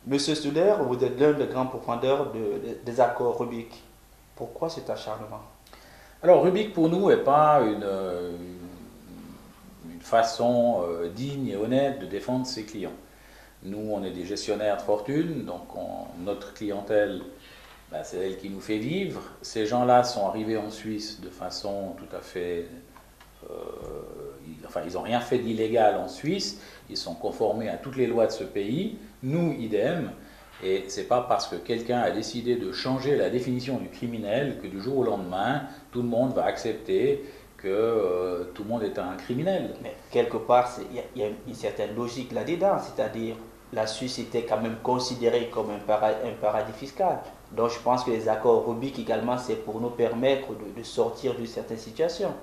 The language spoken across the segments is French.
Monsieur Studer, vous êtes l'un des grands profondeurs des accords Rubik. Pourquoi cet acharnement? Alors Rubik pour nous n'est pas une façon digne et honnête de défendre ses clients. Nous, on est des gestionnaires de fortune, donc notre clientèle, ben, c'est elle qui nous fait vivre. Ces gens-là sont arrivés en Suisse de façon tout à fait... ils n'ont rien fait d'illégal en Suisse, ils sont conformés à toutes les lois de ce pays, nous, idem. Et c'est pas parce que quelqu'un a décidé de changer la définition du criminel que du jour au lendemain, tout le monde va accepter que tout le monde est un criminel. Mais quelque part, il y a une certaine logique là-dedans, c'est-à-dire la Suisse était quand même considérée comme un paradis fiscal. Donc je pense que les accords Rubik également, c'est pour nous permettre de sortir d'une certaine situation.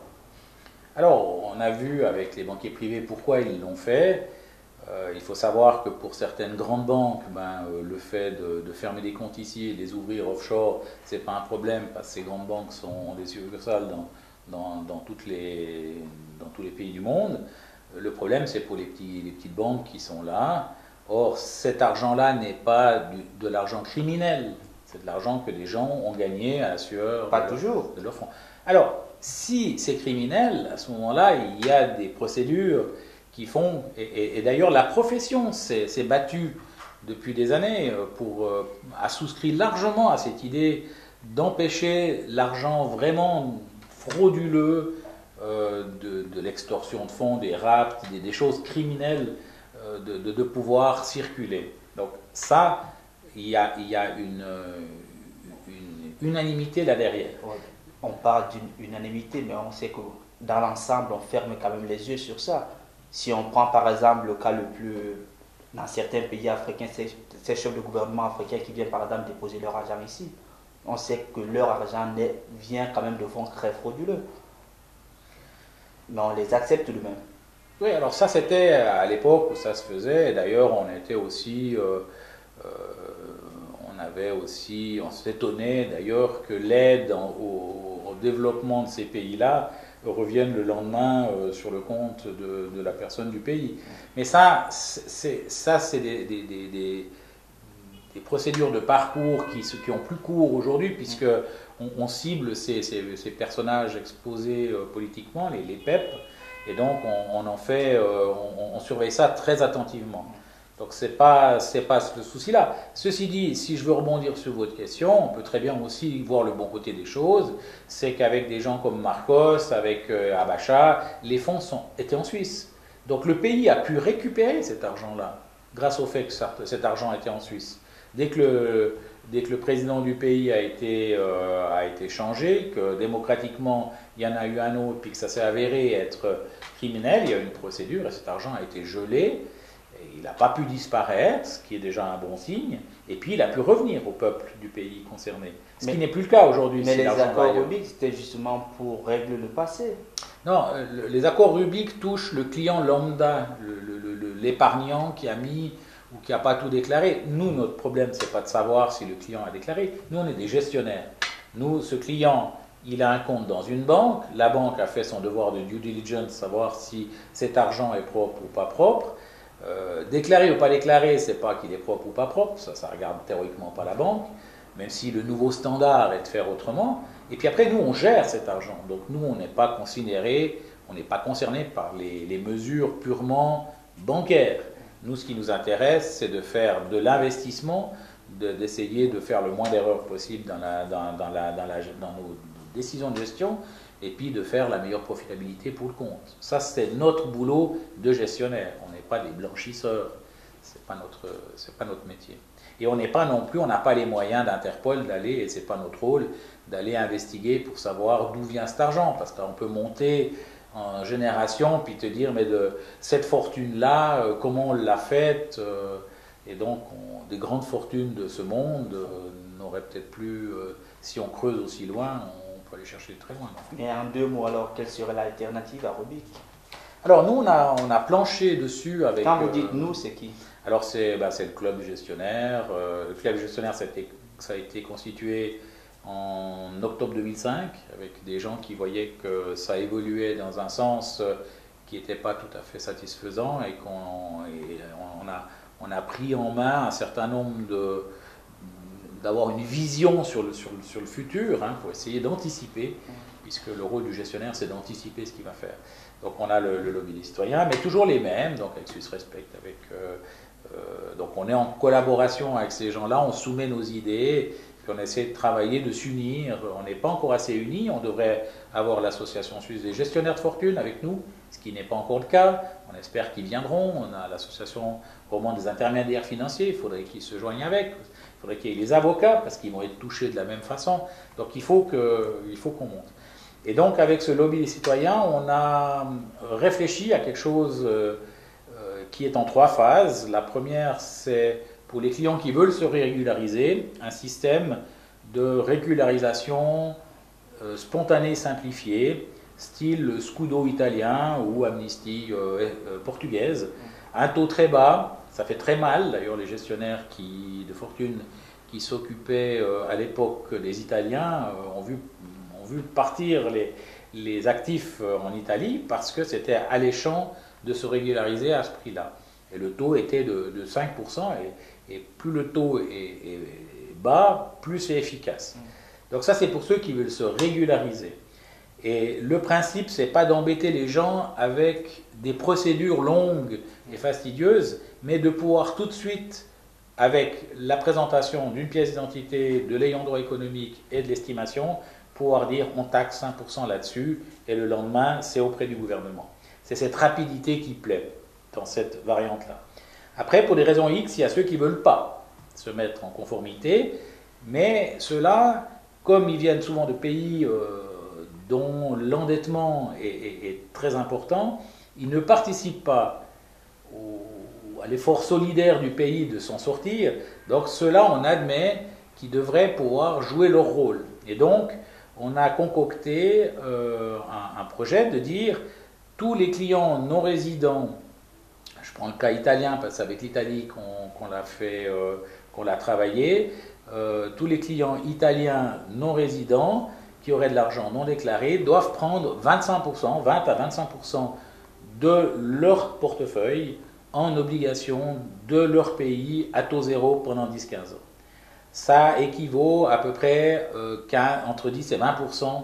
Alors, on a vu avec les banquiers privés pourquoi ils l'ont fait. Il faut savoir que pour certaines grandes banques, le fait de fermer des comptes ici et de les ouvrir offshore, c'est pas un problème parce que ces grandes banques ont des succursales dans tous les pays du monde. Le problème, c'est pour les petites banques qui sont là. Or, cet argent-là n'est pas de l'argent criminel. C'est de l'argent que des gens ont gagné à la sueur Pas toujours. de leur front. Alors, si c'est criminel, à ce moment-là, il y a des procédures qui font, et d'ailleurs la profession s'est battue depuis des années a souscrit largement à cette idée d'empêcher l'argent vraiment frauduleux de l'extorsion de fonds, des rapts, des choses criminelles de pouvoir circuler. Donc ça, il y a une unanimité là derrière. On parle d'une unanimité, mais on sait que dans l'ensemble, on ferme quand même les yeux sur ça. Si on prend par exemple le cas le plus... Dans certains pays africains, ces chefs de gouvernement africains qui viennent par exemple déposer leur argent ici, on sait que leur argent vient quand même de fonds très frauduleux. Mais on les accepte tout de même. Oui, alors ça c'était à l'époque où ça se faisait. D'ailleurs, on était aussi... on s'étonnait d'ailleurs que l'aide au développement de ces pays-là revienne le lendemain sur le compte de la personne du pays. Mais ça, c'est des procédures de parcours qui ont plus cours aujourd'hui, puisque on cible ces personnages exposés politiquement, les PEP, et donc on surveille ça très attentivement. Donc c'est pas le souci là. Ceci dit, si je veux rebondir sur votre question, on peut très bien aussi voir le bon côté des choses. C'est qu'avec des gens comme Marcos, avec Abacha, les fonds étaient en Suisse. Donc le pays a pu récupérer cet argent-là grâce au fait que cet argent était en Suisse. Dès que le président du pays a été changé, que démocratiquement il y en a eu un autre, puis que ça s'est avéré être criminel, il y a eu une procédure et cet argent a été gelé. Il n'a pas pu disparaître, ce qui est déjà un bon signe, et puis il a pu revenir au peuple du pays concerné. Ce qui n'est plus le cas aujourd'hui. Mais les accords Rubik, c'était justement pour régler le passé. Non, les accords Rubik touchent le client lambda, l'épargnant qui a mis ou qui n'a pas tout déclaré. Nous, notre problème, ce n'est pas de savoir si le client a déclaré. Nous, on est des gestionnaires. Nous, ce client, il a un compte dans une banque. La banque a fait son devoir de due diligence, savoir si cet argent est propre ou pas propre. Déclarer ou pas déclarer, c'est pas qu'il est propre ou pas propre, ça regarde théoriquement pas la banque, même si le nouveau standard est de faire autrement. Et puis après, nous, on gère cet argent. Donc nous, on n'est pas considéré, on n'est pas concerné par les mesures purement bancaires. Nous, ce qui nous intéresse, c'est de faire de l'investissement, d'essayer de faire le moins d'erreurs possible dans nos décisions de gestion, et puis de faire la meilleure profitabilité pour le compte. Ça, c'est notre boulot de gestionnaire. On n'est pas des blanchisseurs. C'est pas notre métier. Et on n'est pas non plus, on n'a pas les moyens d'Interpol d'aller, et c'est pas notre rôle, d'aller investiguer pour savoir d'où vient cet argent. Parce qu'on peut monter en génération, puis te dire, mais de cette fortune-là, comment on l'a faite et donc, des grandes fortunes de ce monde n'auraient peut-être plus, si on creuse aussi loin, on peut aller chercher très loin. Mais en 2 mots, alors, quelle serait l'alternative à Rubik? Alors, nous, on a planché dessus avec... Quand vous dites nous, c'est qui? Alors, c'est le club gestionnaire. Le club gestionnaire, ça a été constitué en octobre 2005, avec des gens qui voyaient que ça évoluait dans un sens qui n'était pas tout à fait satisfaisant, et on a pris en main un certain nombre d'avoir une vision sur le futur, hein, pour essayer d'anticiper, puisque le rôle du gestionnaire, c'est d'anticiper ce qu'il va faire. Donc on a le lobby des citoyens, mais toujours les mêmes, donc avec Swiss Respect, donc on est en collaboration avec ces gens-là, on soumet nos idées, puis on essaie de travailler, de s'unir. On n'est pas encore assez unis, on devrait avoir l'association suisse des gestionnaires de fortune avec nous, ce qui n'est pas encore le cas. On espère qu'ils viendront. On a l'association romande des intermédiaires financiers, il faudrait qu'ils se joignent avec. Il faudrait qu'il y ait les avocats, parce qu'ils vont être touchés de la même façon. Donc il faut qu'on monte. Et donc avec ce lobby des citoyens, on a réfléchi à quelque chose qui est en 3 phases. La première, c'est pour les clients qui veulent se régulariser, un système de régularisation spontanée simplifiée, style Scudo italien ou Amnesty portugaise. Un taux très bas, ça fait très mal. D'ailleurs, les gestionnaires de fortune qui s'occupaient à l'époque des Italiens ont vu partir les actifs en Italie parce que c'était alléchant de se régulariser à ce prix-là. Et le taux était de 5%, et plus le taux est bas, plus c'est efficace. Donc ça, c'est pour ceux qui veulent se régulariser. Et le principe, c'est pas d'embêter les gens avec des procédures longues et fastidieuses, mais de pouvoir tout de suite, avec la présentation d'une pièce d'identité, de l'ayant droit économique et de l'estimation, pouvoir dire on taxe 5% là-dessus, et le lendemain, c'est auprès du gouvernement. C'est cette rapidité qui plaît dans cette variante-là. Après, pour des raisons X, il y a ceux qui ne veulent pas se mettre en conformité, mais ceux-là, comme ils viennent souvent de pays dont l'endettement est très important, ils ne participent pas à l'effort solidaire du pays de s'en sortir. Donc ceux-là, on admet qu'ils devraient pouvoir jouer leur rôle. Et donc, on a concocté un projet de dire tous les clients non résidents, je prends le cas italien parce que c'est avec l'Italie qu'on l'a travaillé, tous les clients italiens non résidents qui auraient de l'argent non déclaré doivent prendre 25%, 20 à 25% de leur portefeuille en obligation de leur pays à taux zéro pendant 10-15 ans. Ça équivaut à peu près entre 10 et 20%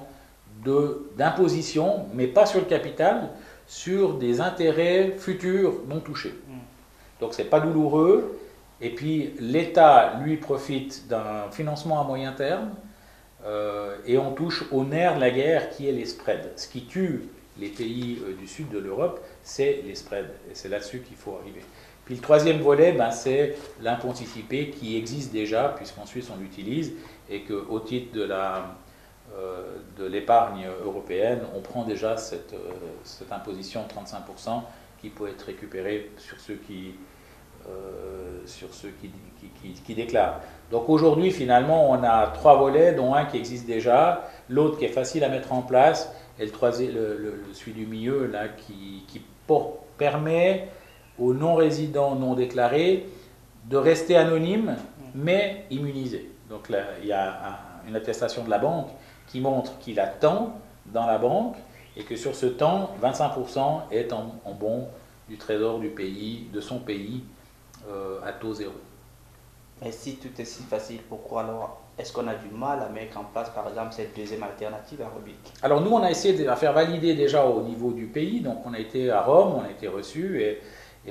d'imposition, mais pas sur le capital, sur des intérêts futurs non touchés. Donc c'est pas douloureux, et puis l'État, lui, profite d'un financement à moyen terme, et on touche au nerf de la guerre qui est les spreads. Ce qui tue les pays du sud de l'Europe, c'est les spreads, et c'est là-dessus qu'il faut arriver. Puis le troisième volet, c'est l'impôt anticipé qui existe déjà, puisqu'en Suisse on l'utilise, et qu'au titre de l'épargne européenne, on prend déjà cette imposition de 35% qui peut être récupérée sur ceux qui déclarent. Donc aujourd'hui, finalement, on a 3 volets, dont un qui existe déjà, l'autre qui est facile à mettre en place, et le troisième, celui du milieu, là, qui permet aux non-résidents non déclarés de rester anonymes, mais immunisés. Donc là, il y a une attestation de la banque qui montre qu'il a tant dans la banque, et que sur ce temps, 25% est en bon du trésor du pays, de son pays, à taux zéro. Mais si tout est si facile, pourquoi alors est-ce qu'on a du mal à mettre en place, par exemple, cette deuxième alternative à Rubik? Alors nous, on a essayé de la faire valider déjà au niveau du pays, donc on a été à Rome, on a été reçu, et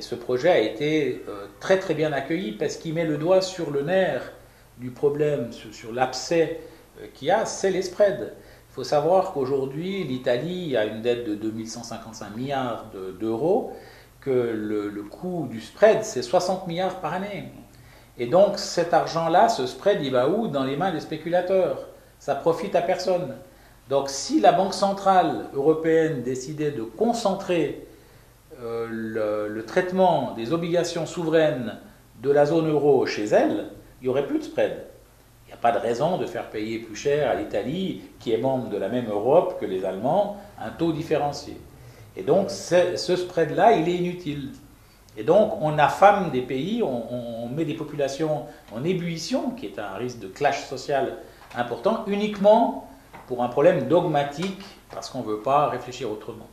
ce projet a été très très bien accueilli parce qu'il met le doigt sur le nerf du problème, sur l'abcès qu'il y a, c'est les spreads. Il faut savoir qu'aujourd'hui, l'Italie a une dette de 2155 milliards d'euros, que le coût du spread, c'est 60 milliards par année. Et donc cet argent-là, ce spread, il va où? Dans les mains des spéculateurs. Ça profite à personne. Donc si la Banque centrale européenne décidait de concentrer le traitement des obligations souveraines de la zone euro chez elle, il n'y aurait plus de spread. Il n'y a pas de raison de faire payer plus cher à l'Italie, qui est membre de la même Europe que les Allemands, un taux différencié. Et donc ce spread-là, il est inutile. Et donc on affame des pays, on met des populations en ébullition, qui est un risque de clash social important, uniquement pour un problème dogmatique, parce qu'on ne veut pas réfléchir autrement.